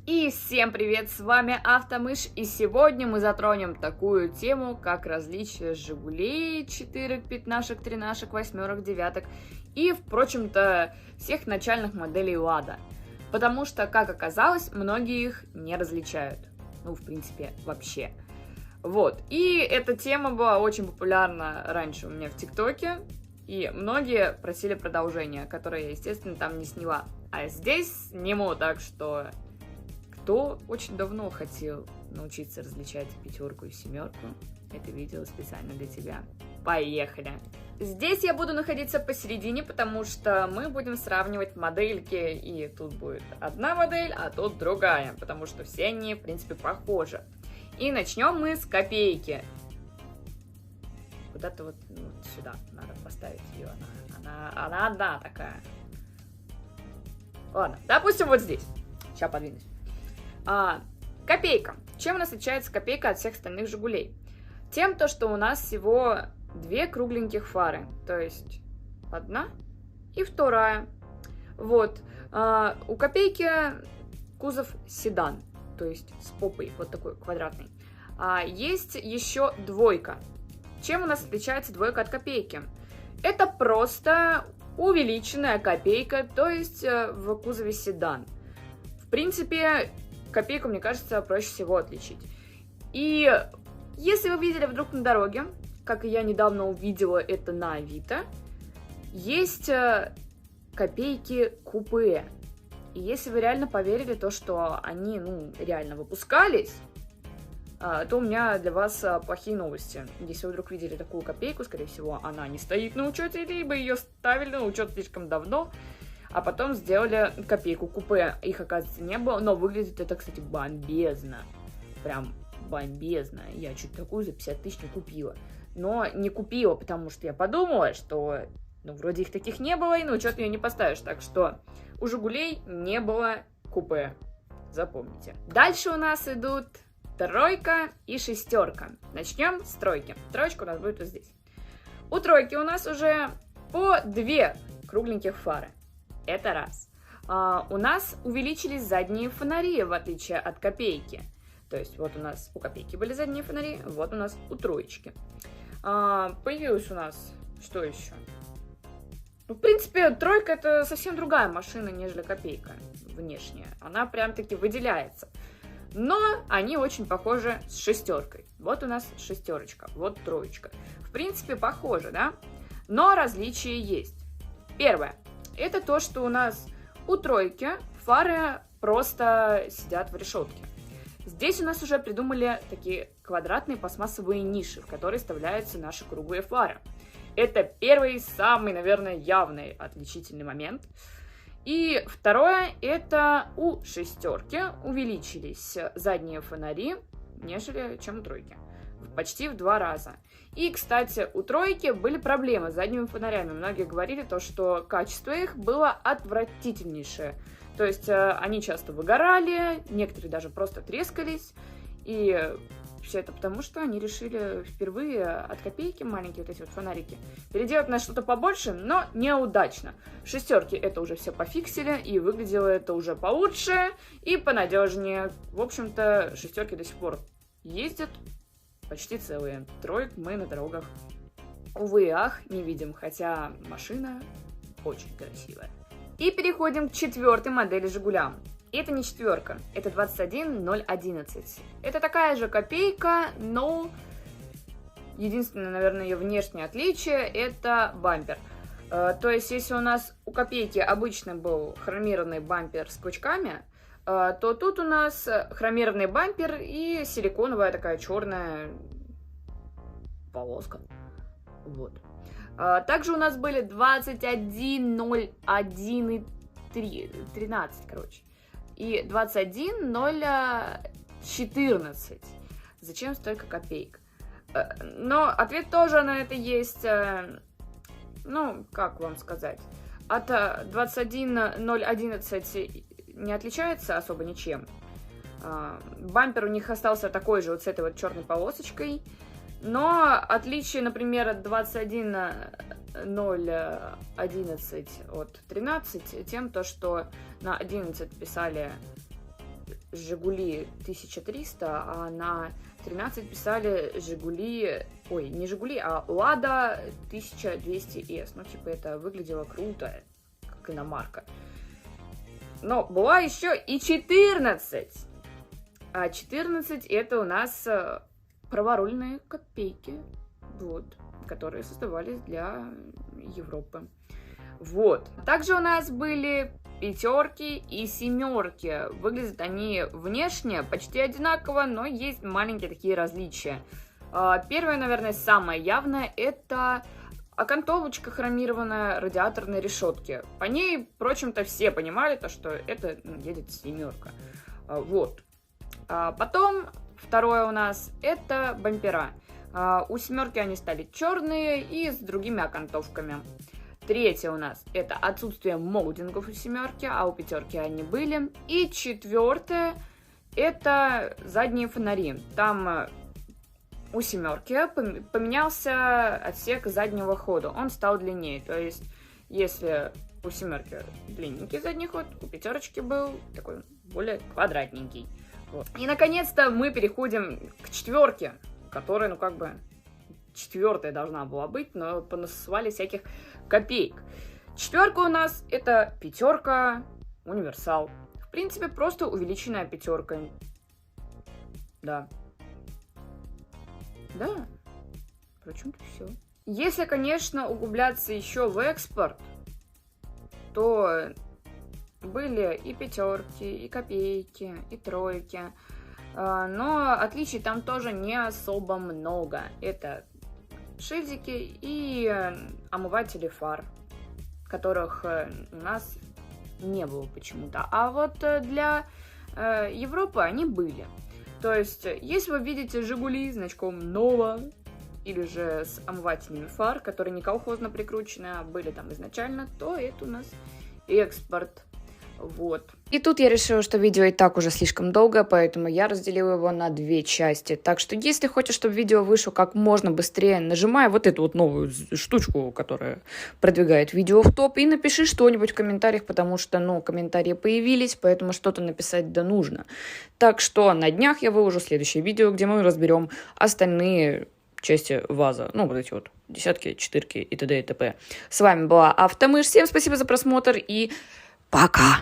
И всем привет, с вами Автомыш, и сегодня мы затронем такую тему, как различия Жигулей, четырок, пятнашек, тринашек, восьмерок, девяток и, впрочем-то, всех начальных моделей Лада. Потому что, как оказалось, многие их не различают. Ну, в принципе, вообще. Вот, и эта тема была очень популярна раньше у меня в ТикТоке, и многие просили продолжения, которое я, естественно, там не сняла. А здесь сниму, так что... Кто очень давно хотел научиться различать пятерку и семерку, это видео специально для тебя. Поехали! Здесь я буду находиться посередине, потому что мы будем сравнивать модельки, и тут будет одна модель, а тут другая, потому что все они, в принципе, похожи. И начнем мы с копейки. Куда-то вот сюда надо поставить ее, она одна такая. Ладно, допустим, вот здесь. Сейчас подвинусь. Копейка. Чем у нас отличается копейка от всех остальных Жигулей? Тем, то, что у нас всего две кругленьких фары. То есть одна и вторая. Вот. У копейки кузов седан. То есть с попой вот такой квадратный. Есть еще двойка. Чем у нас отличается двойка от копейки? Это просто увеличенная копейка, то есть в кузове седан. В принципе, копейку, мне кажется, проще всего отличить. И если вы видели вдруг на дороге, как и я недавно увидела это на Авито, есть копейки купе. И если вы реально поверили то, что они, реально выпускались, то у меня для вас плохие новости. Если вы вдруг видели такую копейку, скорее всего, она не стоит на учете, либо ее ставили на учет слишком давно, а потом сделали копейку купе. Их, оказывается, не было, но выглядит это, кстати, бомбезно. Прям бомбезно. Я чуть такую за 50 тысяч не купила. Но не купила, потому что я подумала, что, вроде их таких не было, и на учет ее не поставишь. Так что у Жигулей не было купе. Запомните. Дальше у нас идут тройка и шестерка. Начнем с тройки. Троечка у нас будет вот здесь. У тройки у нас уже по две кругленьких фары. Это раз. У нас увеличились задние фонари, в отличие от копейки. То есть вот у нас у копейки были задние фонари, вот у нас у троечки. Появилась у нас, что еще? В принципе, тройка это совсем другая машина, нежели копейка внешняя. Она прям-таки выделяется. Но они очень похожи с шестеркой. Вот у нас шестерочка, вот троечка. В принципе, похожи, да? Но различия есть. Первое. Это то, что у нас у тройки фары просто сидят в решетке. Здесь у нас уже придумали такие квадратные пластмассовые ниши, в которые вставляются наши круглые фары. Это первый, самый, наверное, явный отличительный момент. И второе, это у шестерки увеличились задние фонари, нежели чем у тройки. Почти в 2 раза. И, кстати, у тройки были проблемы с задними фонарями. Многие говорили то, что качество их было отвратительнейшее. То есть они часто выгорали, некоторые даже просто трескались. И все это потому, что они решили впервые от копейки, маленькие вот эти вот фонарики, переделать на что-то побольше, но неудачно. В шестерке это уже все пофиксили, и выглядело это уже получше и понадежнее. В общем-то, шестерки до сих пор ездят. Почти целые. Троек мы на дорогах, увы и ах, не видим, хотя машина очень красивая. И переходим к четвертой модели Жигуля. Это не четверка, это 21011. Это такая же копейка, но единственное, наверное, ее внешнее отличие – это бампер. То есть, если у нас у копейки обычно был хромированный бампер с крючками, то тут у нас хромированный бампер и силиконовая такая черная полоска. Вот. Также у нас были 2101 и 13, короче. И 21014. Зачем столько копеек? Но ответ тоже на это есть. Как вам сказать? От 21011 не отличается особо ничем. Бампер у них остался такой же, вот с этой вот черной полосочкой. Но отличие, например, от 21011 от 13 тем, то, что на 11 писали Жигули 1300, а на 13 писали Жигули, ой, не Жигули, а Лада 1200S. Ну, типа, это выглядело круто, как иномарка. Но была еще и 14. А 14 это у нас праворульные копейки, вот, которые создавались для Европы. Вот. Также у нас были пятерки и семерки. Выглядят они внешне почти одинаково, но есть маленькие такие различия. Первое, наверное, самое явное, это окантовочка хромированная радиаторной решетки. По ней, впрочем-то, все понимали, то, что это едет семерка. Вот. Потом второе у нас это бампера. У семерки они стали черные и с другими окантовками. Третье у нас это отсутствие молдингов у семерки, а у пятерки они были. И четвертое это задние фонари. Там у семерки поменялся отсек заднего хода. Он стал длиннее. То есть, если у семерки длинненький задний ход, у пятерочки был такой более квадратненький. Вот. И наконец-то мы переходим к четверке, которая, ну как бы, четвертая должна была быть, но понасывали всяких копеек. Четверка у нас это пятерка универсал. В принципе, просто увеличенная пятерка. Да. Да. Впрочем-то все. Если, конечно, углубляться еще в экспорт, то были и пятерки, и копейки, и тройки. Но отличий там тоже не особо много. Это шильдики и омыватели фар, которых у нас не было почему-то. А вот для Европы они были. То есть, если вы видите Жигули значком Нова, или же с омывателями фар, которые не колхозно прикручены, а были там изначально, то это у нас экспорт. Вот. И тут я решила, что видео и так уже слишком долгое, поэтому я разделила его на две части. Так что, если хочешь, чтобы видео вышло как можно быстрее, нажимай вот эту вот новую штучку, которая продвигает видео в топ, и напиши что-нибудь в комментариях, потому что, ну, комментарии появились, поэтому что-то написать да нужно. Так что на днях я выложу следующее видео, где мы разберем остальные части ВАЗа. Ну, вот эти вот десятки, четырки и т.д. и т.п. С вами была Автомыш. Всем спасибо за просмотр и пока!